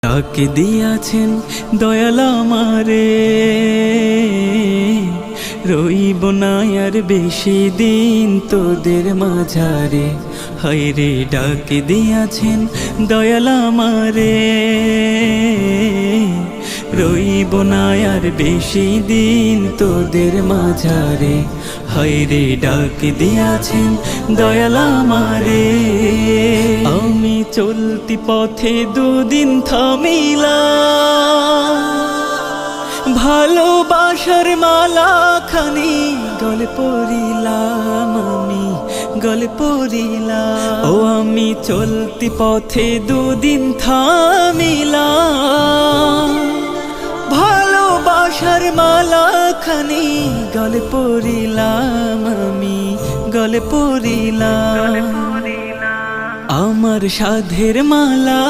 ডাক দিয়াছেন দয়াল আমারে, রইব না আর বেশি দিন তোদের মাঝারে। হায়রে ডাক দিয়াছেন দয়াল আমারে, রইব না আর বেশি দিন তোদের মাঝারে। হায়রে ডাক দিয়াছেন দয়াল আমারে। আমি চলতি পথে দুদিন থামিলাম, ভালোবাসার মালা খানি গলে পড়িলাম, আমি গলে পড়িলাম। ও আমি চলতি পথে দুদিন থামিলাম, ভালোবাসার মালা খানি গলে পড়িলাম, আমি গলে পড়িলাম। আমার সাধের মালা